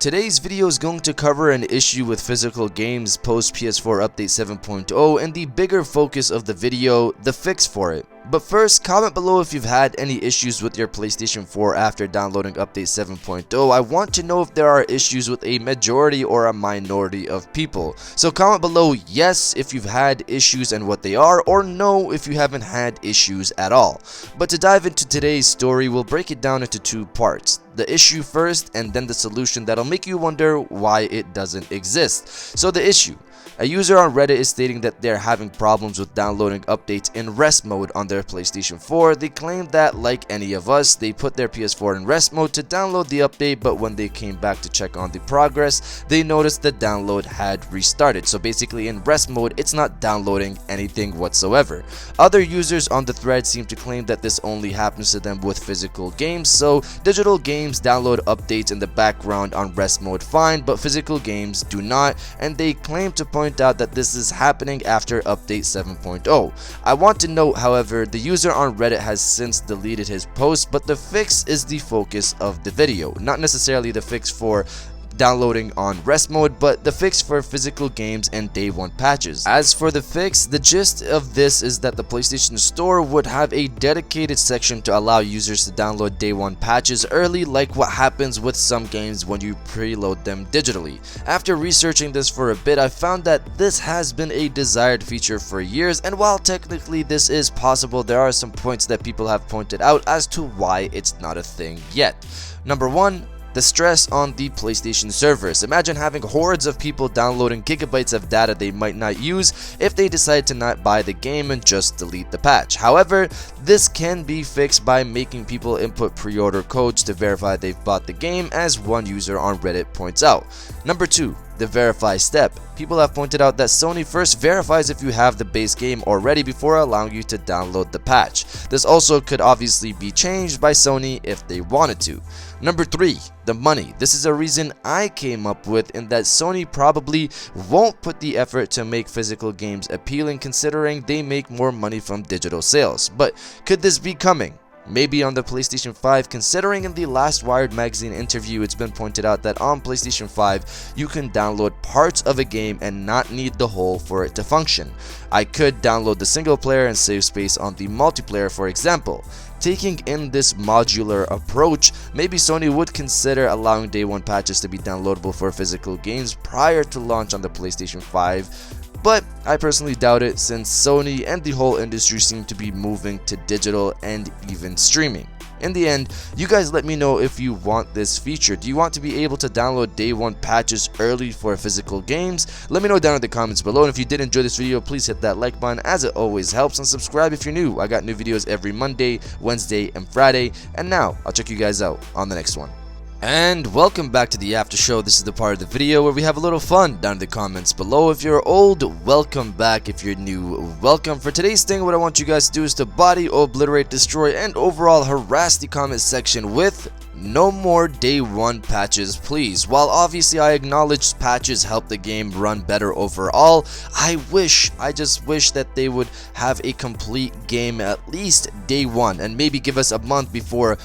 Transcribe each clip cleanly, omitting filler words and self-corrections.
Today's video is going to cover an issue with physical games post PS4 update 7.0 and the bigger focus of the video, the fix for it. But first, comment below if you've had any issues with your PlayStation 4 after downloading update 7.0. I want to know if there are issues with a majority or a minority of people. So comment below yes if you've had issues and what they are, or no if you haven't had issues at all. But to dive into today's story, we'll break it down into two parts. The issue first and then the solution that'll make you wonder why it doesn't exist. So the issue. A user on Reddit is stating that they're having problems with downloading updates in rest mode on their PlayStation 4. They claim that, like any of us, they put their PS4 in rest mode to download the update, but when they came back to check on the progress, they noticed the download had restarted. So basically in rest mode, it's not downloading anything whatsoever. Other users on the thread seem to claim that this only happens to them with physical games, so digital games download updates in the background on rest mode fine, but physical games do not, and they claim to point out that this is happening after update 7.0. I want to note, however, the user on Reddit has since deleted his post, but the fix is the focus of the video, not necessarily the fix for downloading on rest mode, but the fix for physical games and day one patches. As for the fix, the gist of this is that the PlayStation Store would have a dedicated section to allow users to download day one patches early, like what happens with some games when you preload them digitally. After researching this for a bit, I found that this has been a desired feature for years, and while technically this is possible, there are some points that people have pointed out as to why it's not a thing yet. Number one, the stress on the PlayStation servers. Imagine having hordes of people downloading gigabytes of data they might not use if they decide to not buy the game and just delete the patch. However, this can be fixed by making people input pre-order codes to verify they've bought the game, as one user on Reddit points out. Number two, the verify step. People have pointed out that Sony first verifies if you have the base game already before allowing you to download the patch. This also could obviously be changed by Sony if they wanted to. Number three, the money. This is a reason I came up with, in that Sony probably won't put the effort to make physical games appealing, considering they make more money from digital sales. But could this be coming? Maybe on the PlayStation 5, considering in the last Wired magazine interview it's been pointed out that on PlayStation 5 you can download parts of a game and not need the whole for it to function. I could download the single player and save space on the multiplayer, for example. Taking in this modular approach, maybe Sony would consider allowing day one patches to be downloadable for physical games prior to launch on the PlayStation 5. But I personally doubt it, since Sony and the whole industry seem to be moving to digital and even streaming. In the end, you guys let me know if you want this feature. Do you want to be able to download day one patches early for physical games? Let me know down in the comments below, and if you did enjoy this video, please hit that like button as it always helps, and subscribe if you're new. I got new videos every Monday, Wednesday, and Friday, and now I'll check you guys out on the next one. And welcome back to the after show. This is the part of the video where we have a little fun down in the comments below. If you're old, welcome back. If you're new, welcome. For today's thing, what I want you guys to do is to body, obliterate, destroy, and overall harass the comment section with no more day one patches, please. While obviously I acknowledge patches help the game run better overall, I just wish that they would have a complete game at least day one, and maybe give us a month before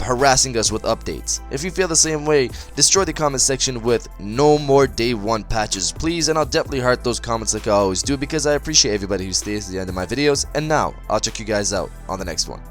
harassing us with updates. If you feel the same way, destroy the comment section with no more day one patches, please, and I'll definitely heart those comments like I always do, because I appreciate everybody who stays to the end of my videos. And now I'll check you guys out on the next one.